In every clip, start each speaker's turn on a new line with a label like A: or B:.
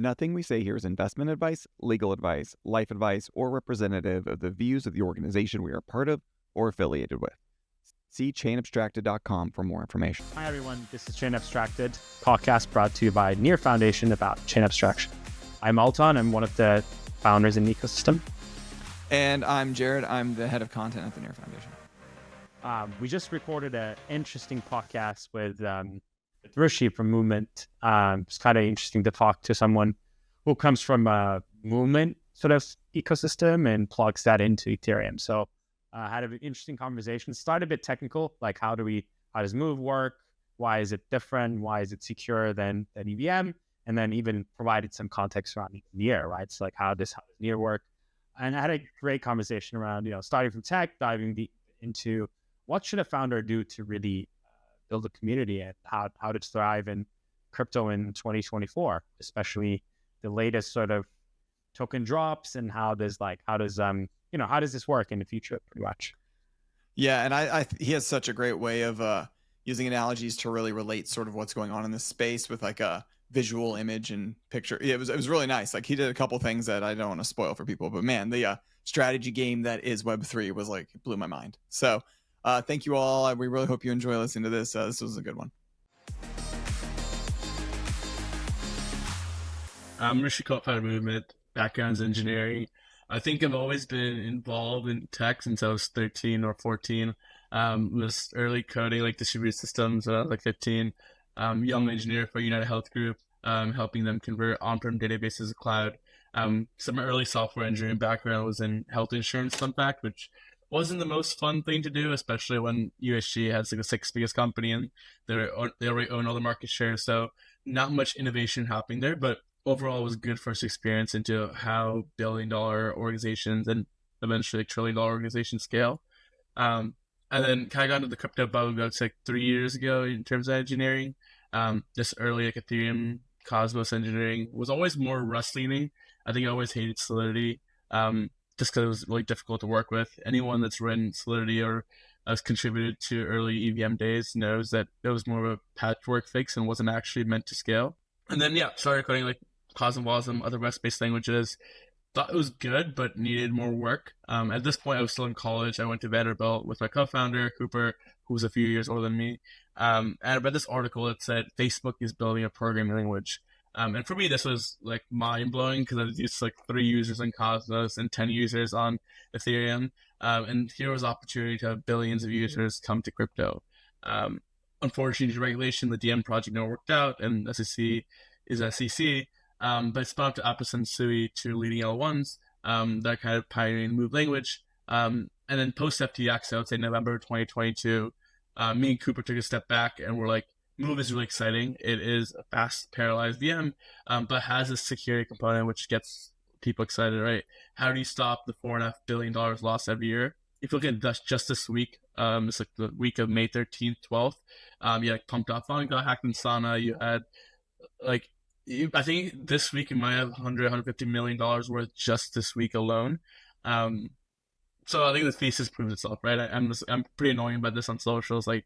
A: Nothing we say here is investment advice, legal advice, life advice, or representative of the views of the organization we are part of or affiliated with. See chainabstracted.com for more information.
B: Hi, everyone. This is Chain Abstracted, podcast brought to you by Near Foundation about chain abstraction. I'm Altan. I'm one of the founders in the ecosystem.
C: And I'm Jared. I'm the head of content at the Near Foundation.
B: We just recorded an interesting podcast with Rushi from Movement. It's kind of interesting to talk to someone who comes from a movement sort of ecosystem and plugs that into Ethereum. So had an interesting conversation. Started a bit technical, like how does Move work? Why is it different? Why is it secure than EVM? And then even provided some context around Near, right? So like how does Near work? And I had a great conversation around, starting from tech, diving deep into what should a founder do to really build a community and how to thrive in crypto in 2024, especially the latest sort of token drops and how does this work in the future, pretty much.
C: Yeah, and he has such a great way of using analogies to really relate sort of what's going on in this space with like a visual image and picture. Yeah, it was really nice. Like he did a couple things that I don't want to spoil for people, but man, the strategy game that is Web3 was like, it blew my mind. So thank you all. We really hope you enjoy listening to this. This was a good one.
D: I'm Rushi co-founder Movement, background's engineering. I think I've always been involved in tech since I was 13 or 14. Was early coding like distributed systems when I was like 15. Young engineer for United Health Group, helping them convert on-prem databases to cloud. Some early software engineering background was in health insurance, fun fact, which wasn't the most fun thing to do, especially when USG has like the sixth biggest company and they already own all the market share. So not much innovation happening there, but overall it was good first experience into how billion-dollar organizations and eventually trillion-dollar organizations scale. And then kind of got into the crypto bubble about like 3 years ago in terms of engineering. This early like Ethereum Cosmos engineering was always more Rust leaning. I think I always hated Solidity. Just because it was really difficult to work with. Anyone that's written Solidity or has contributed to early EVM days knows that it was more of a patchwork fix and wasn't actually meant to scale. And then, started coding like Cosmos, other Rust-based languages. Thought it was good, but needed more work. At this point, I was still in college. I went to Vanderbilt with my co-founder, Cooper, who was a few years older than me. And I read this article that said Facebook is building a programming language. And for me, this was like mind blowing because I was used to like 3 users on Cosmos and 10 users on Ethereum. And here was opportunity to have billions of users come to crypto. Unfortunately, due to regulation, the DM project never worked out, and SEC is SEC. But it spun up to Apis and Sui, two leading L1s that kind of pioneering Move language. And then post FTX, I would say November 2022, me and Cooper took a step back and we're like, Move is really exciting. It is a fast parallelized VM, but has a security component which gets people excited, right? How do you stop the $4.5 billion lost every year? If you look at just this week, it's like the week of May 13th, 12th, you had Pump.Fun got hacked in Sana. You had I think this week you might have $150 million worth just this week alone. So I think the thesis proves itself, right? I'm pretty annoying about this on socials. Like,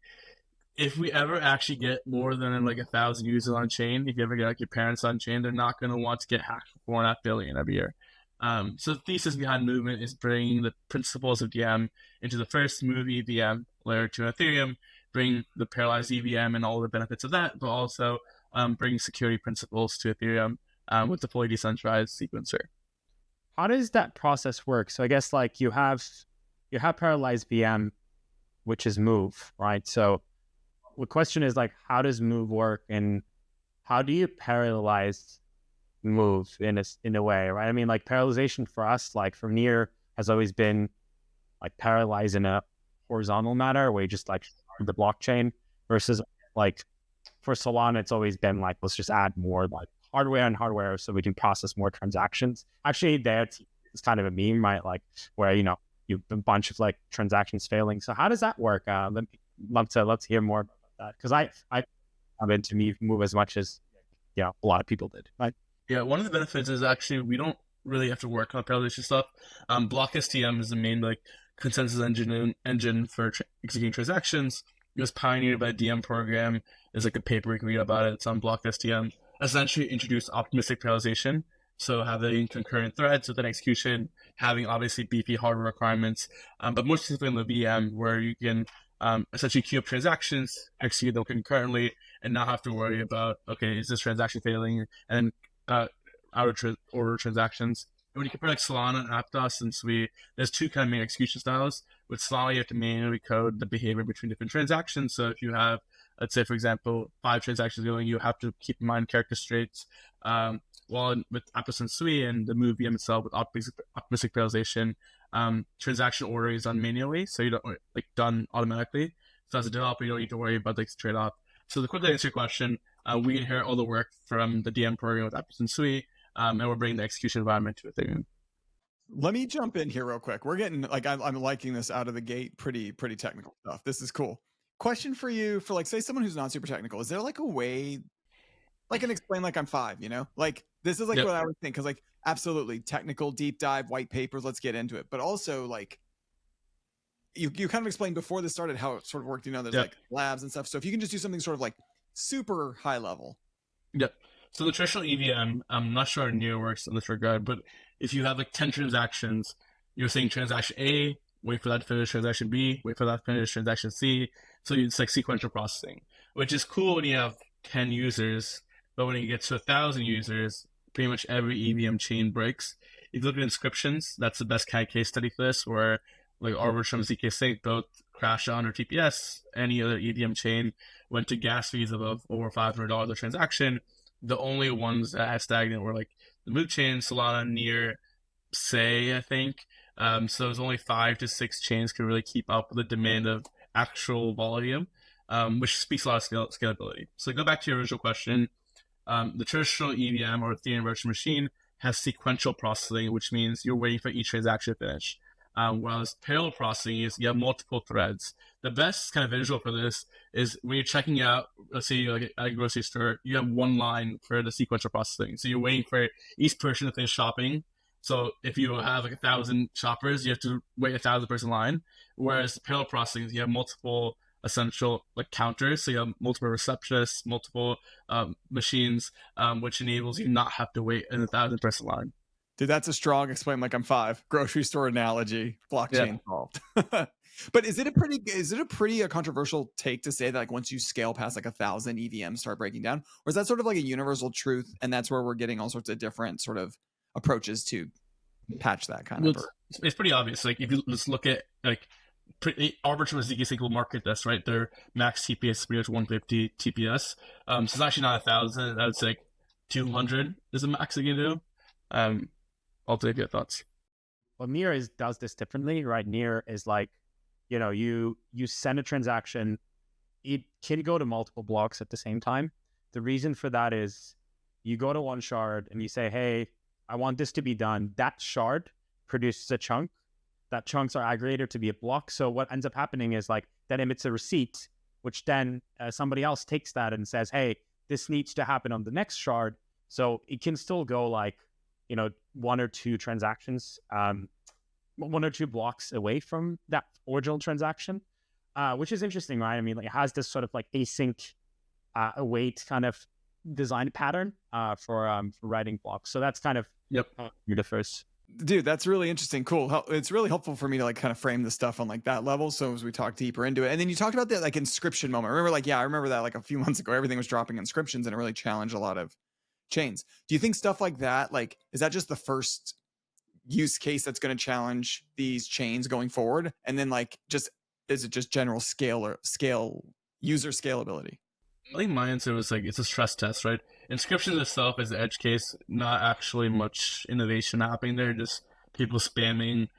D: if we ever actually get more than like 1,000 users on chain, if you ever get like your parents on chain, they're not going to want to get hacked for $4.5 billion every year. So the thesis behind Movement is bringing the principles of DM into the first Move EVM layer 2 Ethereum, bring the parallelized EVM and all the benefits of that, but also bring security principles to Ethereum with the fully decentralized sequencer.
B: How does that process work? So I guess like you have parallelized VM, which is Move, right? So the question is like, how does Move work, and how do you parallelize Move in a way, right? I mean, like parallelization for us, like from Near, has always been like parallelized in a horizontal manner where you just like the blockchain, versus like for Solana, it's always been like, let's just add more like hardware so we can process more transactions. Actually, it's kind of a meme, right? Like where you have a bunch of like transactions failing. So how does that work? Love to hear more about that, because I'm into Move as much as a lot of people did. Right?
D: Yeah, one of the benefits is actually we don't really have to work on parallelization stuff. BlockSTM is the main like consensus engine for executing transactions. It was pioneered by the DM program. There's like a paper you can read about it. It's on BlockSTM. essentially introduce optimistic parallelization. So having concurrent threads with an execution, having obviously beefy hardware requirements, but more specifically in the VM, where you can essentially queue up transactions, execute them concurrently, and not have to worry about, okay, is this transaction failing, and order transactions. And when you compare like Solana and Aptos and Sui, there's two kind of main execution styles. With Solana, you have to manually code the behavior between different transactions. So if you have, let's say, for example, 5 transactions going, you have to keep in mind character straits. While with Aptos and Sui and the Move VM itself with optimistic parallelization, transaction order is done manually, so you don't done automatically. So as a developer, you don't need to worry about the trade-off. So to quickly answer your question, we inherit all the work from the DM program with Aptos and Sui, and we're bringing the execution environment to Ethereum.
C: Let me jump in here real quick. We're getting I'm liking this out of the gate. Pretty technical stuff. This is cool. Question for you, for say someone who's not super technical. Is there a way, and explain I'm 5? This is what I would think, because absolutely technical deep dive, white papers. Let's get into it. But also you kind of explained before this started how it sort of worked. There's labs and stuff. So if you can just do something sort of super high level.
D: Yep. So the traditional EVM, I'm not sure how Neo works in this regard, but if you have 10 transactions, you're saying transaction A, wait for that to finish transaction B, wait for that to finish transaction C. So it's sequential processing, which is cool when you have 10 users, but when you get to 1,000 users, pretty much every EVM chain breaks. If you look at inscriptions, that's the best kind of case study for this, where Arbitrum and ZK Sync both crash on or TPS. Any other EVM chain went to gas fees of over $500 a transaction. The only ones that had stagnant were the Mood chain, Solana, Near, Say, I think. So there's only 5 to 6 chains can really keep up with the demand of actual volume, which speaks a lot of scalability. So go back to your original question. The traditional EVM or Ethereum Virtual Machine has sequential processing, which means you're waiting for each transaction to finish. Whereas parallel processing is you have multiple threads. The best kind of visual for this is when you're checking out, let's say at a grocery store, you have one line for the sequential processing. So you're waiting for each person to finish shopping. So if you have 1,000 shoppers, you have to wait 1,000 person line. Whereas parallel processing, you have multiple essential counters. So you have multiple receptionists, multiple machines, which enables you not have to wait in 1,000 person line.
C: Dude, that's a strong explain I'm 5 grocery store analogy, blockchain solved. But is it a pretty controversial take to say that once you scale past 1,000 EVMs start breaking down, or is that sort of a universal truth, and that's where we're getting all sorts of different sort of approaches to patch that kind of?
D: It's pretty obvious. If you just look at Arbitrum and ZK Sync will market this, right? Their max TPS is pretty much 150 TPS. So it's actually not 1,000. I would say 200 is the max they can do. I'll take your thoughts.
B: Well, Near does this differently, right? Near is you send a transaction, it can go to multiple blocks at the same time. The reason for that is you go to one shard and you say, hey, I want this to be done. That shard produces a chunk. That chunks are aggregated to be a block. So what ends up happening is that emits a receipt, which then somebody else takes that and says, hey, this needs to happen on the next shard. So it can still go 1 or 2 transactions, 1 or 2 blocks away from that original transaction, which is interesting, right? I mean, it has this sort of async await kind of design pattern for writing blocks. So that's kind of the first.
C: Dude, that's really interesting. Cool. It's really helpful for me to kind of frame the stuff on that level. So as we talk deeper into it, and then you talked about that inscription moment. I remember I remember that a few months ago, everything was dropping inscriptions, and it really challenged a lot of chains. Do you think stuff like that, is that just the first use case that's going to challenge these chains going forward? And then is it just general user scalability?
D: I think my answer was it's a stress test, right? Inscriptions itself is the edge case, not actually much innovation happening there, just people spamming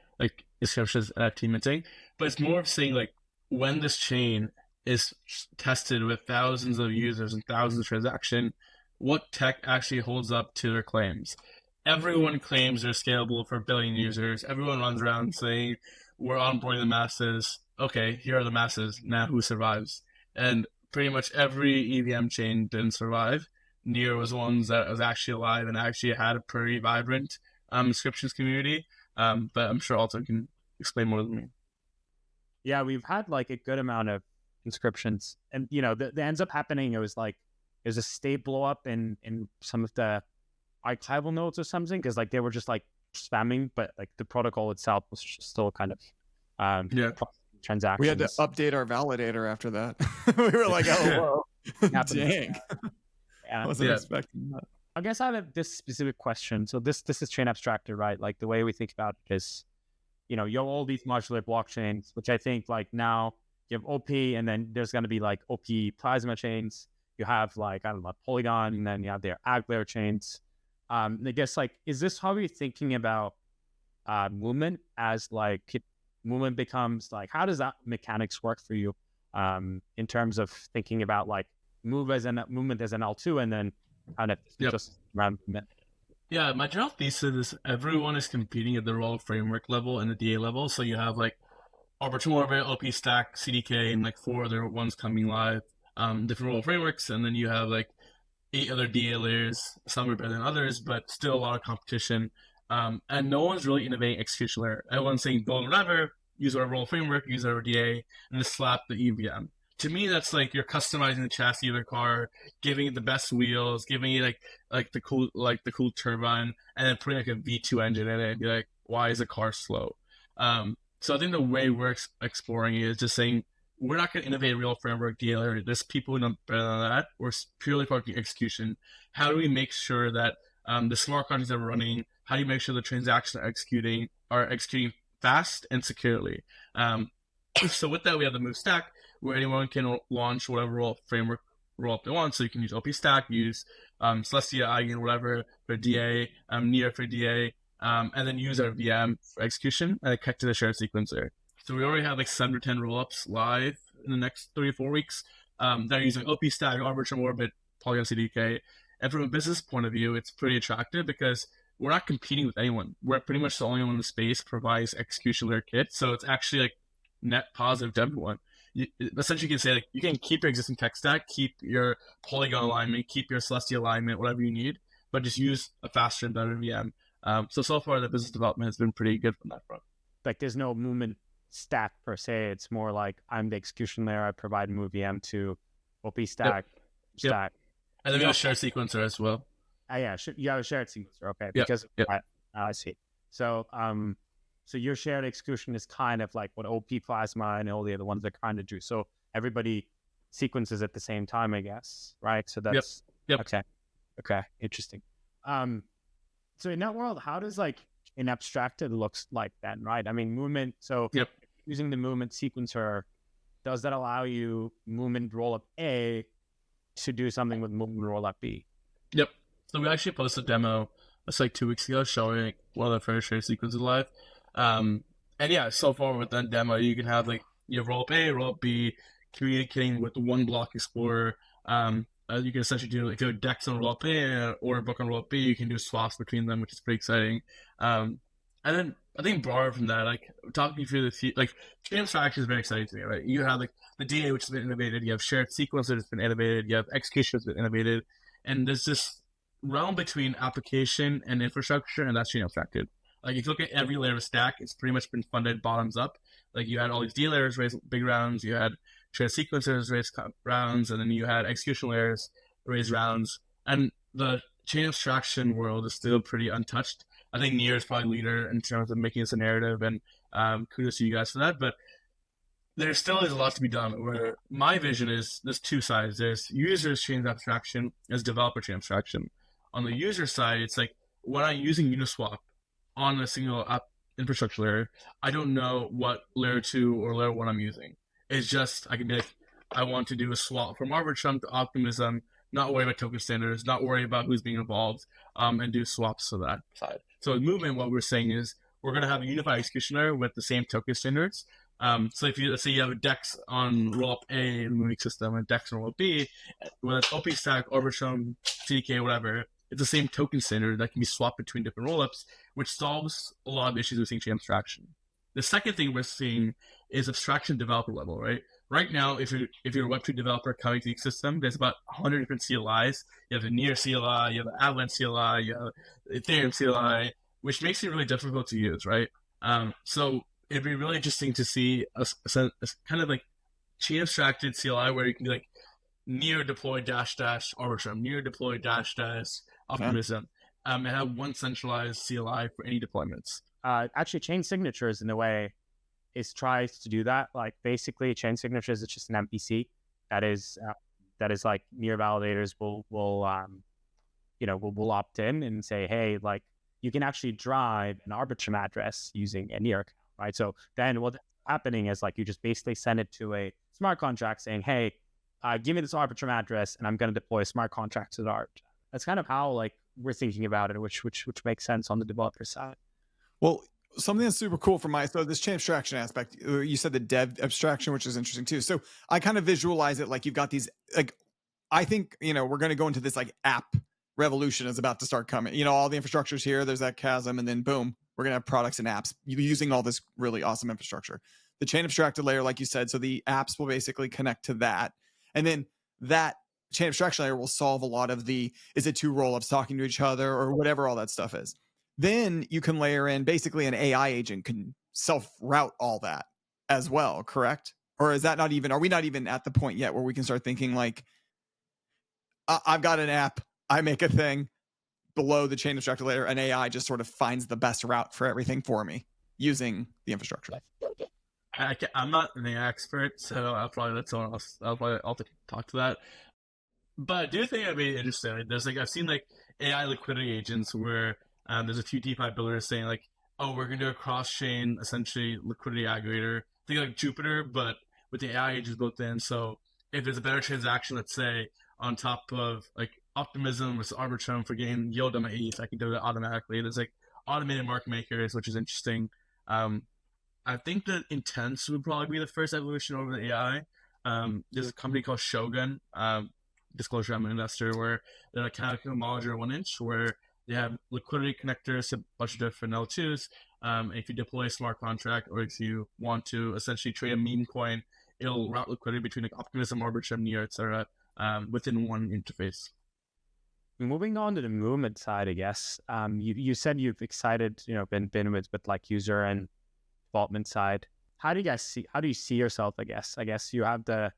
D: inscriptions at NFT minting. But it's more of saying when this chain is tested with thousands of users and thousands of transactions, what tech actually holds up to their claims? Everyone claims they're scalable for a billion users. Everyone runs around saying we're onboarding the masses. Okay, here are the masses. Now who survives? And pretty much every EVM chain didn't survive. Near was one that was actually alive and actually had a pretty vibrant inscriptions community. But I'm sure Altan can explain more than me.
B: Yeah, we've had a good amount of inscriptions, and that ends up happening. It was there's a state blow up in some of the archival nodes or something, because like they were just like spamming, but like the protocol itself was still kind of transactions.
C: We had to update our validator after that. We were like, oh, whoa. Dang. I wasn't expecting that.
B: I guess I have this specific question. So this is chain abstracted, right? Like the way we think about it is, you have all these modular blockchains, which I think like now you have OP, and then there's going to be like OP plasma chains. You have like, I don't know, Polygon, and then you have their ag layer chains. I guess like, is this how you're thinking about movement as like movement becomes like, how does that mechanics work for you in terms of thinking about like movement as an L2 and then kind of just around movement?
D: Yeah, my general thesis is everyone is competing at the role framework level and the DA level. So you have like Arbitrum Orbit, OP Stack, CDK, and like 4 other ones coming live, different role frameworks, and then you have like 8 other DA layers. Some are better than others, but still a lot of competition. And no one's really innovating execution layer. Everyone's saying build whatever, use our role framework, use our DA, and just slap the EVM. To me, that's like you're customizing the chassis of the car, giving it the best wheels, giving it like the cool turbine, and then putting like a V2 engine in it and be like, why is the car slow? So I think the way we're exploring it is just saying we're not going to innovate a real framework dealer. There's people who know better than that. We're purely focusing execution. How do we make sure that the smart contracts that we're running, how do you make sure the transactions are executing fast and securely? So with that, we have the Move Stack, where anyone can launch whatever role framework rollup they want. So you can use OP Stack, use Celestia, Eigen, whatever for DA, Near for DA, and then use our VM for execution and connect to the shared sequencer. So we already have like 7 or 10 rollups live in the next 3 or 4 weeks that are using OP Stack, Arbitrum Orbit, Polygon CDK. And from a business point of view, it's pretty attractive because we're not competing with anyone. We're pretty much the only one in the space provides execution layer kit. So it's actually like net positive to everyone. Essentially, you can say like you can keep your existing tech stack, keep your Polygon alignment, keep your Celestia alignment, whatever you need, but just use a faster and better VM. So far, the business development has been pretty good from that front.
B: Like there's no movement stack per se. It's more like I'm the execution layer. I provide move VM to OP Stack.
D: Yep. And then we have a shared sequencer as well.
B: You have a shared sequencer. Okay. Because I see. So so your shared execution is kind of like what OP Plasma and all the other ones are kind of do. So everybody sequences at the same time, I guess, right? So that's okay. Interesting. So in that world, how does like an abstracted looks like then, right? I mean, movement. So using the movement sequencer, does that allow you movement rollup A to do something with movement rollup B?
D: Yep. So we actually posted a demo that's like 2 weeks ago showing one of the first shared sequences live. And yeah, so far with that demo, you can have like your rollup A, rollup B, communicating with one block explorer. You can essentially do if you have DEX on rollup A or a book on rollup B, you can do swaps between them, which is pretty exciting. And then I think broader from that, like talking through like chain abstraction is very exciting to me, right? You have like the DA, which has been innovated. You have shared sequencer that's been innovated. You have execution that's been innovated, and there's this realm between application and infrastructure, and that's chain abstracted. Like if you look at every layer of a stack, it's pretty much been funded bottoms up. Like you had all these D layers raise big rounds, you had shared sequencers raise rounds, and then you had execution layers raise rounds. And the chain abstraction world is still pretty untouched. I think Near is probably leader in terms of making this a narrative, and kudos to you guys for that. But there still is a lot to be done. Where my vision is there's 2 sides. There's users chain abstraction, there's developer chain abstraction. On the user side, it's like when I'm using Uniswap on a single app infrastructure layer, I don't know what layer 2 or layer 1 I'm using. It's just I can be like, I want to do a swap from Arbitrum to Optimism, not worry about token standards, not worry about who's being involved, and do swaps to that side. So in movement, what we're saying is we're going to have a unified execution layer with the same token standards. So if let's say you have a DEX on rollup A in the moving system and DEX on rollup B, whether it's OP Stack, Arbitrum, CDK, whatever, it's the same token standard that can be swapped between different rollups, which solves a lot of issues with chain abstraction. The second thing we're seeing is abstraction developer level, right? Right now, if you're a Web2 developer coming to the system, there's about 100 different CLIs. You have the Near CLI, you have the Avalanche CLI, you have Ethereum CLI, which makes it really difficult to use, right? So it'd be really interesting to see a kind of like chain abstracted CLI where you can be like, near deploy dash dash Arbitrum, near deploy dash dash Optimism, and have one centralized CLI for any deployments.
B: Actually, chain signatures in a way tries to do that. Like basically, chain signatures is just an MPC that is like near validators will opt in and say, hey, like you can actually drive an Arbitrum address using a near account, right? So then what's happening is like you just basically send it to a smart contract saying, hey, give me this Arbitrum address and I'm going to deploy a smart contract to the Arbitrum. That's kind of how like we're thinking about it, which makes sense on the developer side.
C: Well, something that's super cool for so this chain abstraction aspect, you said the dev abstraction, which is interesting too. So I kind of visualize it like you've got these, like, I think, we're going to go into this like app revolution is about to start coming. All the infrastructure's here, there's that chasm, and then boom, we're going to have products and apps using all this really awesome infrastructure. The chain abstracted layer, like you said, so the apps will basically connect to that. And then that chain abstraction layer will solve a lot of is it two rollups talking to each other or whatever all that stuff is. Then you can layer in basically an AI agent can self-route all that as well, correct? Or is that are we not even at the point yet where we can start thinking like, I've got an app, I make a thing below the chain abstracted layer, and AI just sort of finds the best route for everything for me using the infrastructure.
D: I'm not an AI expert, so I'll probably let someone else. I'll talk to that. But I do think it'd be interesting. There's I've seen AI liquidity agents where there's a few DeFi builders saying oh, we're gonna do a cross-chain essentially liquidity aggregator. Think like Jupiter, but with the AI agents built in. So if there's a better transaction, let's say on top of Optimism with Arbitrum for getting yield on my ETH, I can do that automatically. There's automated market makers, which is interesting. I think that intents would probably be the first evolution over the AI. There's a company called Shogun, disclosure, I'm an investor, where they're kind of a modular 1-inch where they have liquidity connectors to a bunch of different L2s. If you deploy a smart contract or if you want to essentially trade a meme coin, it'll route liquidity between Optimism, Arbitrum, Near, etc. Within one interface.
B: Moving on to the movement side, I guess. You said you've been with user and development side. How do you see yourself? I guess you have the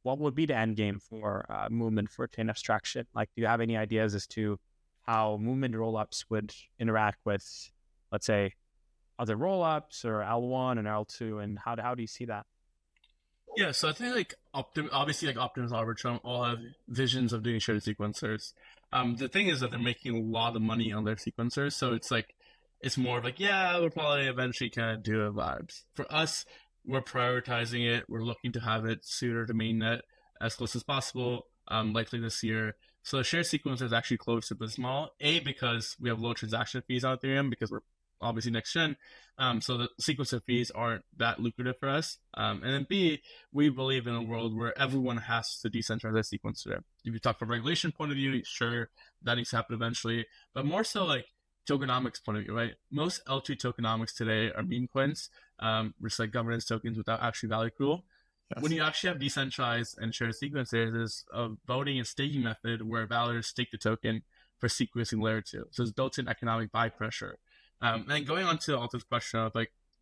B: what would be the end game for movement for chain abstraction? Like, do you have any ideas as to how movement rollups would interact with, let's say, other rollups or L1 and L2, and how do you see that?
D: Yeah, so I think obviously Optimus and Arbitrum all have visions of doing shared sequencers. The thing is that they're making a lot of money on their sequencers, so it's more of we'll probably eventually kind of do it vibes. For us, we're prioritizing it. We're looking to have it sooner to mainnet as close as possible, likely this year. So the shared sequencer is actually close to Bismol, because we have low transaction fees on Ethereum because we're obviously next gen. So the sequencer fees aren't that lucrative for us. And then B, we believe in a world where everyone has to decentralize their sequencer. If you talk from a regulation point of view, sure, that needs to happen eventually. But more so tokenomics point of view, right? Most L2 tokenomics today are meme coins, just governance tokens without actually value accrual. Yes. When you actually have decentralized and shared sequencers, there's a voting and staking method where validators stake the token for sequencing layer 2. So it's built-in economic buy pressure. And going on to Altan's question of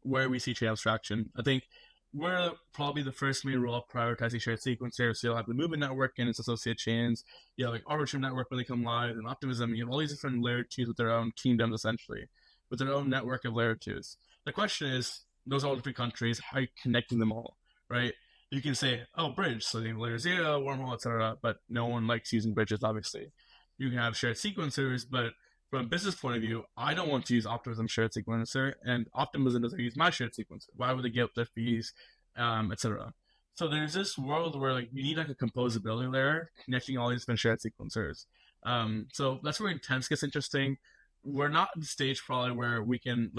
D: where we see chain abstraction, I think we're probably the first main role of prioritizing shared sequencers. So you'll have the movement network and its associated chains. You have Arbitrum network when they come live, and Optimism. You have all these different layer 2s with their own kingdoms, essentially, with their own network of layer 2s. The question is, those are all different countries. How are you connecting them all, right? You can say, oh, bridge, so layer 0, wormhole, etc. But no one likes using bridges, obviously. You can have shared sequencers, but from a business point of view, I don't want to use Optimism shared sequencer, and Optimism doesn't use my shared sequencer. Why would they give up their fees, etc.? So there's this world where you need a composability layer connecting all these different shared sequencers. So that's where intents gets interesting. We're not at the stage probably where we can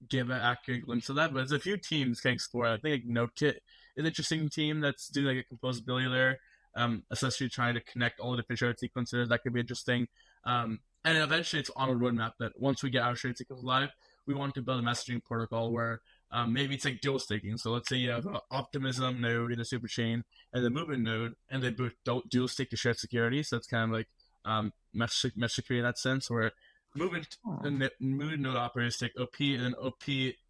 D: give an accurate glimpse of that, but there's a few teams can explore it. I think NodeKit is an interesting team that's doing a composability layer, essentially trying to connect all the different shared sequencers. That could be interesting. And eventually it's on a roadmap that once we get our shared sequence live, we want to build a messaging protocol where maybe it's dual staking. So let's say you have an Optimism node in a superchain and the movement node, and they both dual stake the shared security. So it's kind of mesh security in that sense, where movement node operators take OP, and then OP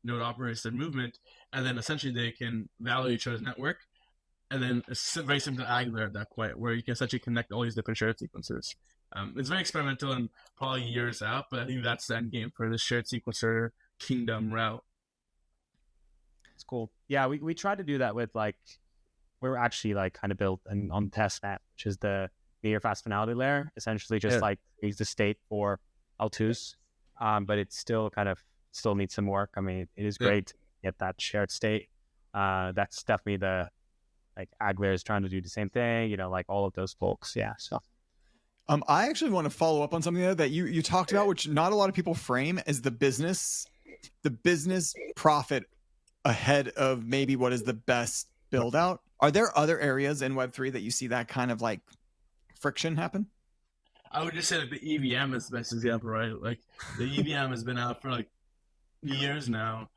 D: node operators their movement, and then essentially they can validate each other's network. and then it's very similar to Angular at that point, where you can essentially connect all these different shared sequencers. It's very experimental and probably years out, but I think that's the end game for the shared sequencer kingdom route.
B: It's cool. Yeah, we tried to do that with like, we're actually like kind of built on testnet, which is the near fast finality layer, essentially just like is the state for L2s. But it's still still needs some work. I mean, it is great to get that shared state. That's definitely the, like Angular is trying to do the same thing, you know, like all of those folks. Yeah. So
C: I actually want to follow up on something there that you talked about, which not a lot of people frame as the business profit ahead of maybe what is the best build out. Are there other areas in Web3 that you see that kind of like friction happen?
D: I would just say like the EVM is the best example, right? Like the EVM has been out for like years now.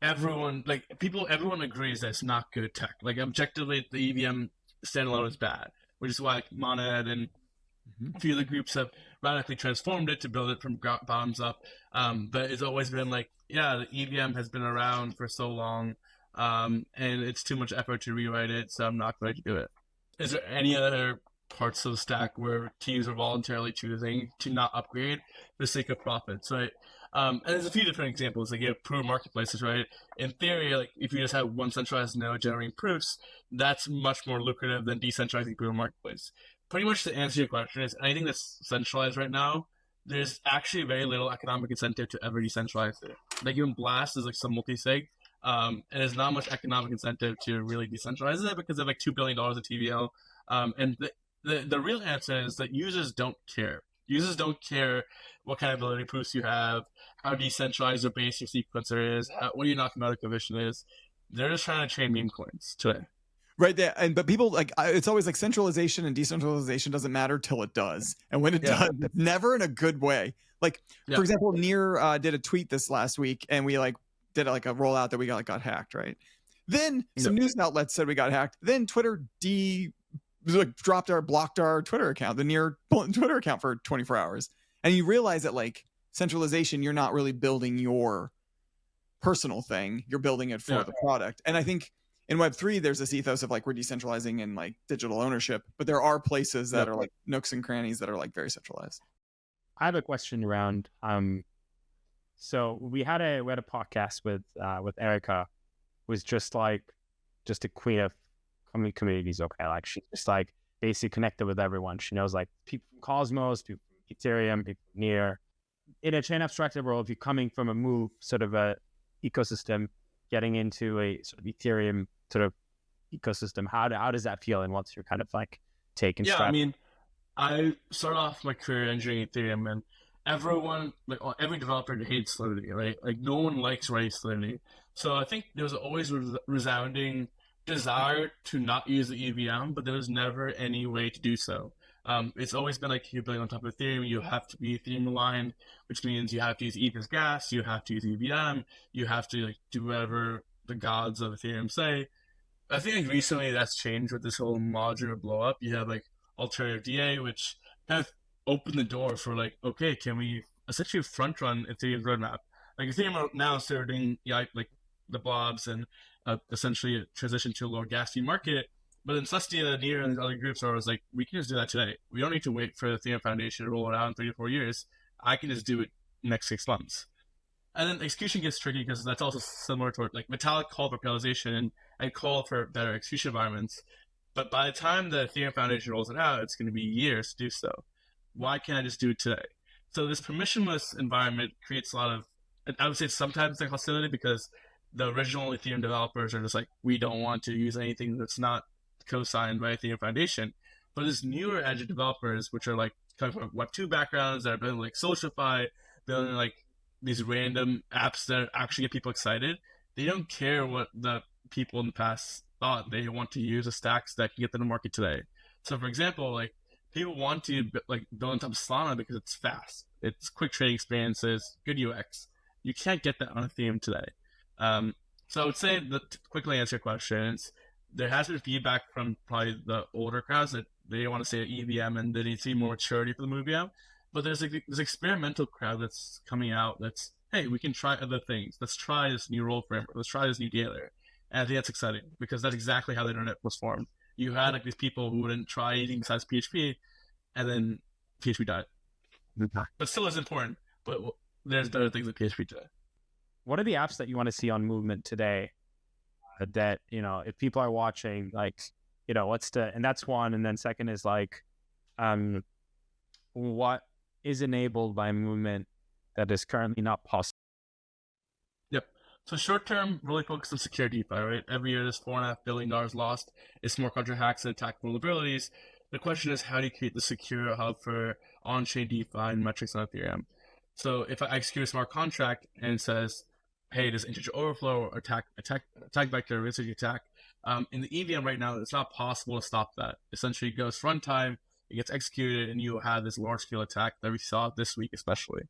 D: Everyone agrees that it's not good tech. Like objectively, the EVM standalone is bad, which is why like, Monad and a few of the groups have radically transformed it to build it from bottoms up. But it's always been like, yeah, the EVM has been around for so long, and it's too much effort to rewrite it, so I'm not going to do it. Is there any other parts of the stack where teams are voluntarily choosing to not upgrade for the sake of profits, right? And there's a few different examples. Like you have proof marketplaces, right? In theory, like if you just have one centralized node generating proofs, that's much more lucrative than decentralizing proof marketplace. Pretty much to answer your question is anything that's centralized right now, there's actually very little economic incentive to ever decentralize it. Like even Blast is like some multi-sig, and there's not much economic incentive to really decentralize it because they have like $2 billion of TVL. And the real answer is that users don't care. Users don't care what kind of validity proofs you have, how decentralized or base your sequencer is, what your Nakamoto coefficient is. They're just trying to trade meme coins today.
C: Right there, but people like it's always like centralization and decentralization doesn't matter till it does, and when it does, it's never in a good way. Like for example, Near did a tweet this last week, and we like did like a rollout that we got hacked, right? Then some news outlets said we got hacked. Then Twitter blocked our Twitter account, the Near Twitter account for 24 hours, and you realize that like centralization, you're not really building your personal thing, you're building it for the product, and I think. In Web3, there's this ethos of like we're decentralizing and like digital ownership, but there are places that are like nooks and crannies that are like very centralized.
B: I have a question around. So we had a podcast with Erica, who was just a queen of communities. Okay, like she's just like basically connected with everyone. She knows like people from Cosmos, people from Ethereum, people from Near. In a chain abstracted world, if you're coming from a move sort of a ecosystem, getting into a sort of Ethereum sort of ecosystem, how does that feel? And what's your kind of like take and strategy?
D: I mean, I started off my career engineering Ethereum, and everyone, like every developer hates Solidity, right? Like no one likes writing Solidity. So I think there was always a resounding desire to not use the EVM, but there was never any way to do so. It's always been like you're building on top of Ethereum, you have to be Ethereum aligned, which means you have to use ETH as gas, you have to use EVM, you have to like do whatever the gods of Ethereum say. I think like recently that's changed with this whole modular blow up. You have like alternative DA, which kind of opened the door for like, okay, can we essentially front run Ethereum's roadmap? Like Ethereum now is starting like the blobs and essentially transition to a lower gas fee market. But then Celestia, Near, and other groups are always like, we can just do that today. We don't need to wait for the Ethereum Foundation to roll it out in 3 to 4 years. I can just do it next 6 months. And then execution gets tricky because that's also similar to like Metallic call for parallelization and call for better execution environments. But by the time the Ethereum Foundation rolls it out, it's going to be years to do so. Why can't I just do it today? So this permissionless environment creates a lot of, I would say sometimes like hostility because the original Ethereum developers are just like, we don't want to use anything that's not co-signed by Ethereum Foundation. But this newer edge of developers, which are like coming from Web2 backgrounds that are building like Socialify, building like these random apps that actually get people excited, they don't care what the people in the past thought. They want to use the stacks that can get them to market today. So for example, like people want to like build on top of Solana because it's fast, it's quick trading experiences, good UX. You can't get that on Ethereum today. So I would say that to quickly answer your questions, there has been feedback from probably the older crowds that they want to say EVM and they need to see more maturity for the move EVM. But there's like this experimental crowd that's coming out that's, hey, we can try other things. Let's try this new role framework. Let's try this new data layer. And I think that's exciting because that's exactly how the internet was formed. you had like these people who wouldn't try anything besides PHP, and then PHP died. But still is important. But there's better things than PHP today.
B: What are the apps that you want to see on Movement today? That, you know, if people are watching, like, you know, and that's one, and then second is like, what is enabled by Movement that is currently not possible?
D: Yep. So short term, really focus on secure DeFi, right? Every year there's $4.5 billion lost. It's smart contract hacks and attack vulnerabilities. The question is, how do you create the secure hub for on-chain DeFi and metrics on Ethereum? So if I execute a smart contract and it says, hey, does integer overflow or attack vector, research attack, in the EVM right now, it's not possible to stop that. Essentially, it goes runtime, it gets executed, and you'll have this large-scale attack that we saw this week especially.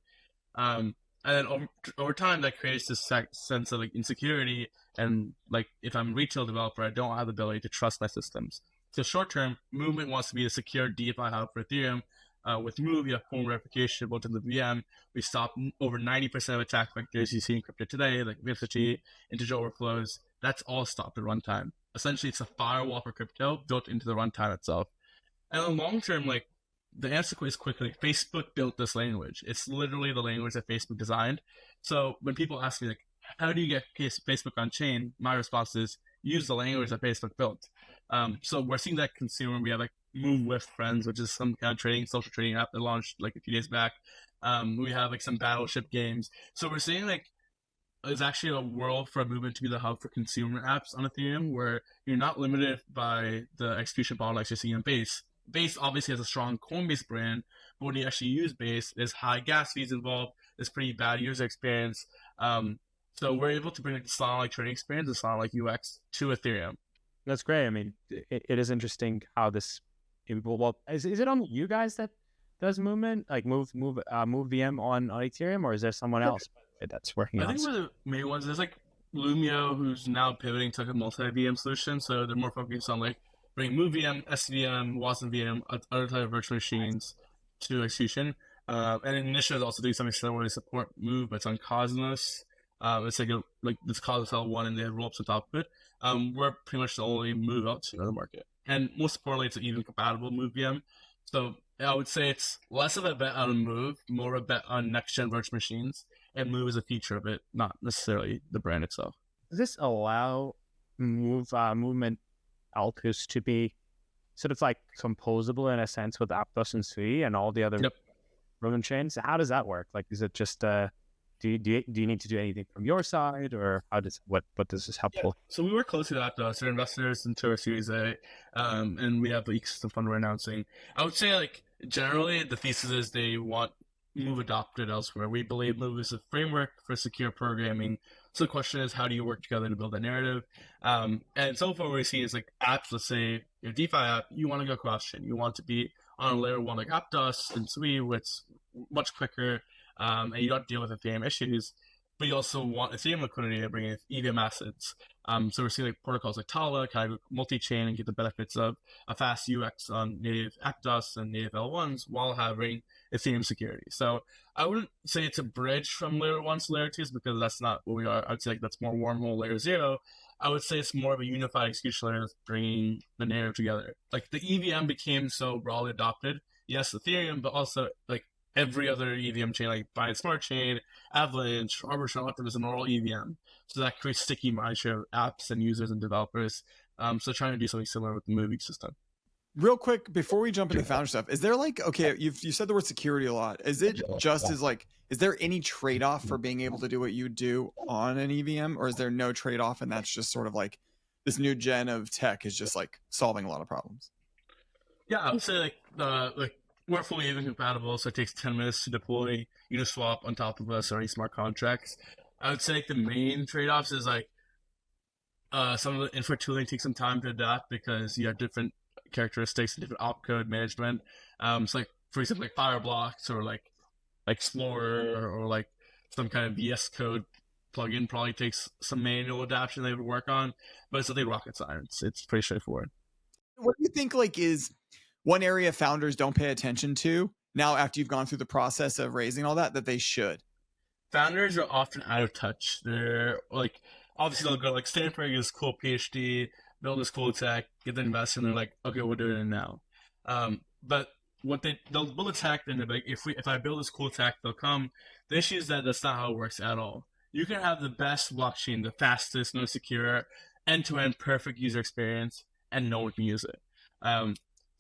D: And then over time, that creates this sense of like insecurity, and like if I'm a retail developer, I don't have the ability to trust my systems. So short term, Movement wants to be a secure DeFi hub for Ethereum. With Move, you have form verification built into the VM. We stop over 90% of attack vectors you see in crypto today, like Vipsity, integer overflows. That's all stopped at runtime. Essentially, it's a firewall for crypto built into the runtime itself. And in the long term, like, the answer is quickly, Facebook built this language. It's literally the language that Facebook designed. So when people ask me, like, how do you get Facebook on chain? My response is, use the language that Facebook built. So we're seeing that consumer. We have like Move with Friends, which is some kind of social trading app that launched like a few days back. We have like some battleship games. So we're seeing like there's actually a world for a Movement to be the hub for consumer apps on Ethereum, where you're not limited by the execution bottlenecks you're seeing on Base. Base obviously has a strong Coinbase brand, but when you actually use Base, there's high gas fees involved. There's pretty bad user experience. So we're able to bring like the Solana-like trading experience, the Solana-like UX to Ethereum.
B: That's great. I mean, it is interesting how this. Well, is it on you guys that does Movement, like move VM on Ethereum, or is there someone else that's working on it?
D: I think we're the main ones. There's like Lumio, who's now pivoting to like a multi-VM solution, so they're more focused on like bringing Move VM, SVM, Watson VM, other type of virtual machines to execution. And initially, they're also doing something similar to support Move, but it's on Cosmos. It's like this Cosmos L1, and they have rollups on top of it. We're pretty much the only Move L2 on the market. And most importantly, it's an even compatible Move VM. So I would say it's less of a bet on Move, more of a bet on next-gen virtual machines. And Move is a feature of it, not necessarily the brand itself.
B: Does this allow Movement L2s to be sort of like composable in a sense with Aptos and Sui and all the other Movement chains? How does that work? Like, is it just do you need to do anything from your side, or what does this help for?
D: So we work closely with Aptos. They're investors into our Series A, and we have the ecosystem fund we're announcing. I would say, like, generally the thesis is they want Move adopted elsewhere. We believe Move is a framework for secure programming. So the question is, how do you work together to build that narrative? And so far what we see is like apps, let's say your DeFi app, you want to go cross-chain. You want to be on a layer one like Aptos and Sui, which is much quicker, and you don't deal with Ethereum issues, but you also want Ethereum liquidity to bring in EVM assets. So we're seeing like protocols like Tala kind of multi-chain and get the benefits of a fast UX on native Aptos and native L1s while having Ethereum security. So I wouldn't say it's a bridge from layer 1s to layer 2s, because that's not what we are. I would say like that's more wormhole layer 0. I would say it's more of a unified execution layer that's bringing the narrative together. Like the EVM became so broadly adopted. Yes, Ethereum, but also like every other EVM chain, like Binance Smart Chain, Avalanche, Arbitrum, Optimism, are all EVM. So that creates sticky mindshare of apps and users and developers. So trying to do something similar with the movie system.
C: Real quick, before we jump into founder stuff, is there like, okay, you said the word security a lot. Is it just as like, is there any trade-off for being able to do what you do on an EVM, or is there no trade-off and that's just sort of like this new gen of tech is just like solving a lot of problems?
D: Yeah, I would say like we're fully EVM compatible, so it takes 10 minutes to deploy Uniswap on top of us or any smart contracts. I would say like the main trade-offs is like some of the infra tooling takes some time to adapt because you have different characteristics and different opcode management. So like for example like Fireblocks or like Explorer or like some kind of VS Code plugin probably takes some manual adaptation they would work on, but it's nothing rocket science. It's pretty straightforward.
C: What do you think like is one area founders don't pay attention to now after you've gone through the process of raising all that they should?
D: Founders are often out of touch. They're like, obviously they'll go like Stanford is cool PhD, build this cool tech, get the investor, and they're like, okay, we're doing it now. But they'll build a tech, and they're like, if I build this cool tech, they'll come. The issue is that that's not how it works at all. You can have the best blockchain, the fastest, most secure, end-to-end perfect user experience, and no one can use it.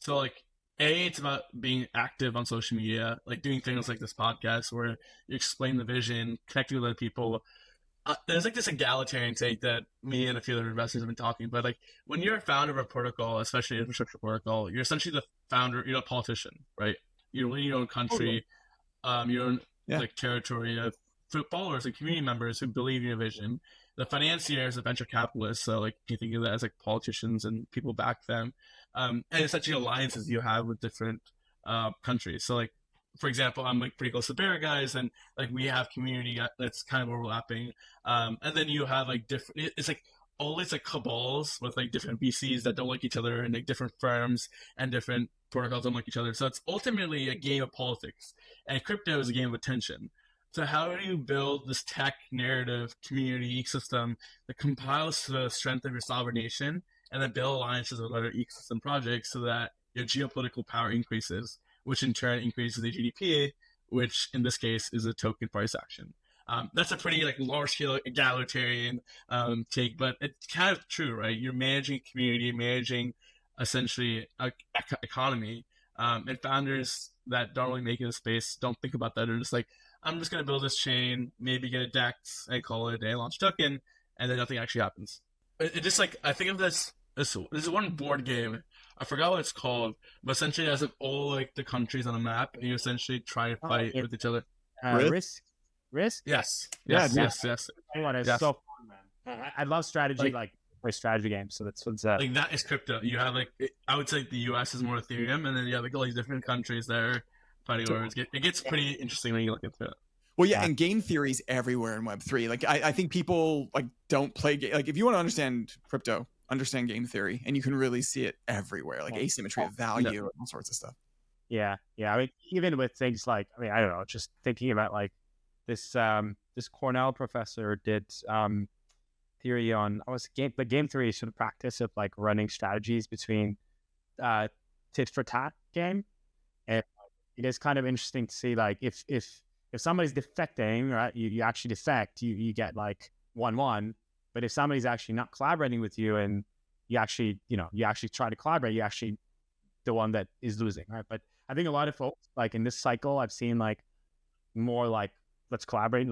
D: So like, it's about being active on social media, like doing things like this podcast where you explain the vision, connecting with other people. There's like this egalitarian take that me and a few other investors have been talking about. Like, when you're a founder of a protocol, especially an infrastructure protocol, you're essentially the founder. You're a politician, right? You run your own country, your own like territory of footballers and community members who believe in your vision. The financiers, the venture capitalists, so like you think of that as like politicians and people back them, and essentially alliances you have with different countries. So like, for example, I'm like pretty close to Bear guys, and like we have community that's kind of overlapping. And then you have like different. It's like always like cabals with like different VCs that don't like each other, and like different firms and different protocols don't like each other. So it's ultimately a game of politics, and crypto is a game of attention. So how do you build this tech narrative community ecosystem that compiles to the strength of your sovereign nation, and then build alliances with other ecosystem projects so that your geopolitical power increases, which in turn increases the GDP, which in this case is a token price action. That's a pretty like large scale egalitarian take, but it's kind of true, right? You're managing a community, managing essentially a economy, and founders that don't really make it in the space don't think about that. They're just like, I'm just going to build this chain, maybe get a DEX, and call it a launch token, and then nothing actually happens. It just like, I think of this is one board game. I forgot what it's called, but essentially it has like all like the countries on the map, and you essentially try to fight with each other.
B: Risk?
D: Yes.
B: Oh,
D: Yes.
B: So fun, man. I love strategy, like play strategy games. So that's what's that.
D: Like that is crypto. You have like, I would say the US is more Ethereum, and then you have like all these different countries that are fighting over. It gets pretty interesting when you look into it.
C: Well, yeah, and game theory's everywhere in Web3. Like, I think people like don't play like, if you want to understand crypto, understand game theory, and you can really see it everywhere, like asymmetry of value and all sorts of stuff.
B: Yeah. I mean, even with things like, I mean, I don't know, just thinking about like this Cornell professor did theory on the game theory sort of practice of like running strategies between tit for tat game, and it is kind of interesting to see like if somebody's defecting, right, you actually defect, you get like 1-1. But if somebody's actually not collaborating with you, and you actually try to collaborate, you actually the one that is losing, right? But I think a lot of folks, like in this cycle, I've seen like more like let's collaborate,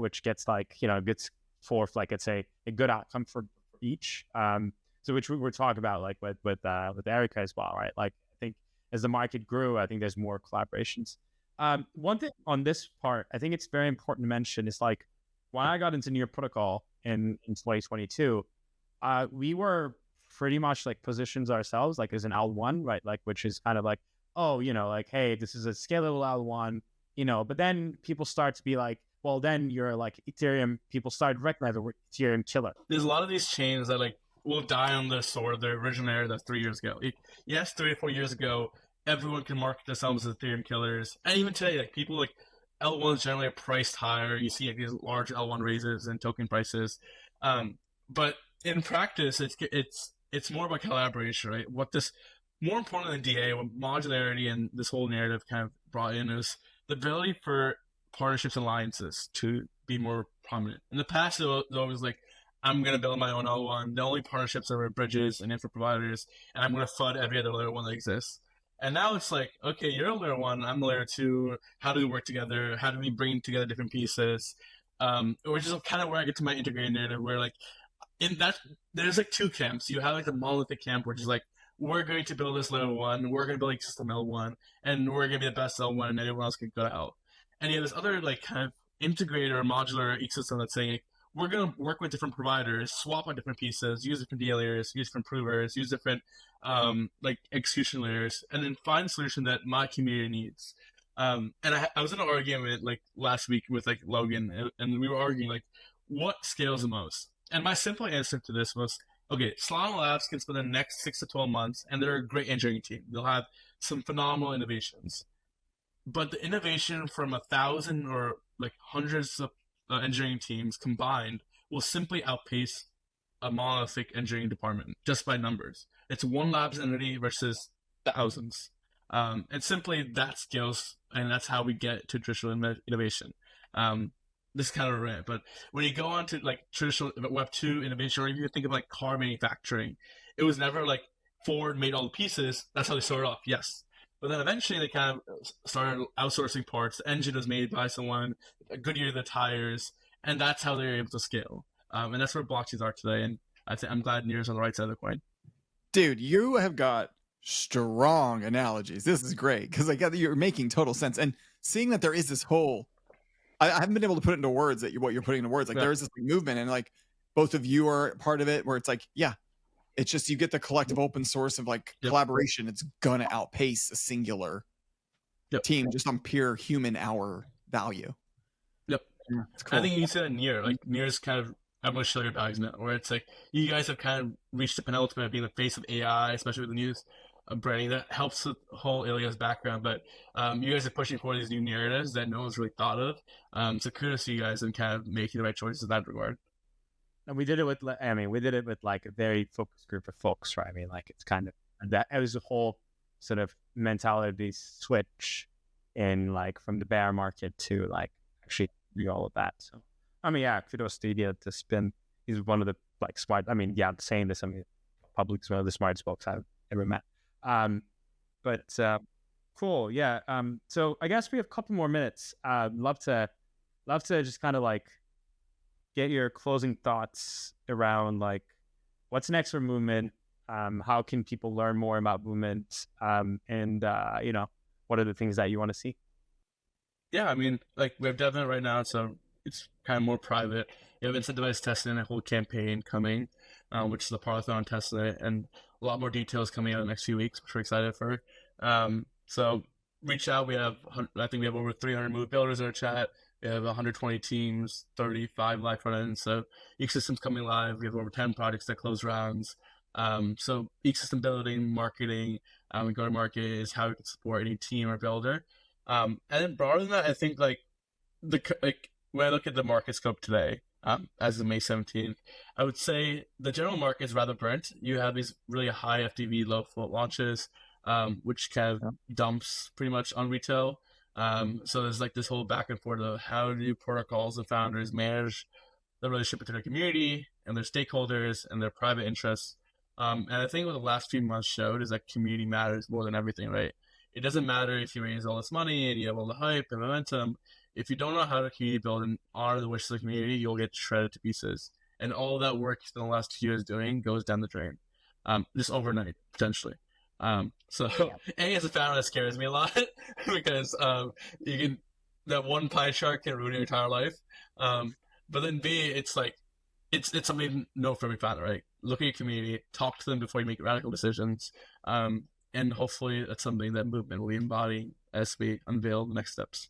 B: which gets like, gets forth like it's a good outcome for each. So which we were talking about like with Erica as well, right? Like I think as the market grew, I think there's more collaborations. One thing on this part, I think it's very important to mention is like when I got into Near Protocol in 2022, we were pretty much like positions ourselves like as an L1, right? Like, which is kind of like, oh, like, hey, this is a scalable L1, but then people start to be like, well, then you're like Ethereum, people start recognizing we're Ethereum killer.
D: There's a lot of these chains that like will die on the sword of their original era that's 3 years ago. Yes, 3 or 4 years ago, everyone can market themselves as Ethereum killers. And even today, like people like L1s generally are priced higher. You see like these large L1 raises and token prices. But in practice, it's more about collaboration, right? What this, more important than DA, what modularity and this whole narrative kind of brought in is the ability for partnerships and alliances to be more prominent. In the past, it was always like, I'm going to build my own L1. The only partnerships are with bridges and infra providers, and I'm going to FUD every other layer 1 that exists. And now it's like, okay, you're a layer 1, I'm a layer 2. How do we work together? How do we bring together different pieces? Which is kind of where I get to my integrated narrative, where like in that there's like 2 camps. You have like the monolithic camp, which is like, we're going to build this layer 1, we're going to build like system L1, and we're going to be the best L1, and everyone else can go out. And you have this other like kind of integrated or modular ecosystem that's saying, like, we're going to work with different providers, swap on different pieces, use different DA layers, use different provers, use different like execution layers, and then find a solution that my community needs. And I was in an argument like last week with like Logan, and we were arguing like what scales the most. And my simple answer to this was, okay, Solana Labs can spend the next 6 to 12 months, and they're a great engineering team. They'll have some phenomenal innovations. But the innovation from 1,000 or like hundreds of engineering teams combined will simply outpace a monolithic engineering department just by numbers. It's one labs entity versus thousands. And simply that scales, and that's how we get to traditional innovation. This is kind of a rant, but when you go on to like traditional Web 2 innovation, or if you think of like car manufacturing, it was never like Ford made all the pieces. That's how they started off, yes. But then eventually they kind of started outsourcing parts. The engine was made by someone, Goodyear the tires, and that's how they were able to scale. And that's where blockchains are today. And I'm glad Near's on the right side of the coin.
C: Dude, you have got strong analogies. This is great because I get that you're making total sense. And seeing that there is this whole, I haven't been able to put it into words that what you're putting into words. Like there is this movement, and like both of you are part of it, where it's like, yeah, it's just you get the collective open source of like collaboration. It's gonna outpace a singular team just on pure human hour value.
D: Yep.
C: Yeah, it's cool.
D: I think you said Near, like Near's kind of, I'm going to show your values now, where it's like you guys have kind of reached the penultimate of being the face of AI, especially with the news branding that helps the whole Ilya's background. But you guys are pushing for these new narratives that no one's really thought of. So kudos to you guys and kind of making the right choices in that regard.
B: And we did it with like a very focused group of folks, right? I mean, like it's kind of that it was a whole sort of mentality switch in like from the bear market to like actually do all of that. So I mean, yeah, kudos to Ilya to spin. He's one of the like smart. I mean, yeah, saying this, I mean, public's one of the smartest folks I've ever met. Cool, yeah. So I guess we have a couple more minutes. Love to just kind of like get your closing thoughts around like what's next for Movement. How can people learn more about Movement? And you know, what are the things that you want to see?
D: Yeah, I mean, like we have DevNet right now, so it's kind of more private. You have incentivized testing, a whole campaign coming, which is the Parthon testnet, and a lot more details coming out in the next few weeks, which we're excited for. So reach out. I think we have over 300 move builders in our chat. We have 120 teams, 35 live front ends. So ecosystems coming live. We have over 10 projects that close rounds. So ecosystem building, marketing, and go-to-market is how we can support any team or builder. And then broader than that, I think like when I look at the market scope today, as of May 17th, I would say the general market is rather burnt. You have these really high FTV, low float launches, which kind of dumps pretty much on retail. So there's like this whole back and forth of how do protocols and founders manage the relationship between their community and their stakeholders and their private interests. And I think what the last few months showed is that community matters more than everything, right? It doesn't matter if you raise all this money and you have all the hype and momentum. If you don't know how to community build and honor the wishes of the community, you'll get shredded to pieces. And all that work in the last 2 years doing goes down the drain, just overnight, potentially. So A, as a founder, that scares me a lot because you can, that one pie chart can ruin your entire life. But then B, it's like, it's something to know for every founder, right? Look at your community, talk to them before you make radical decisions. And hopefully that's something that Movement will be embodying as we unveil the next steps.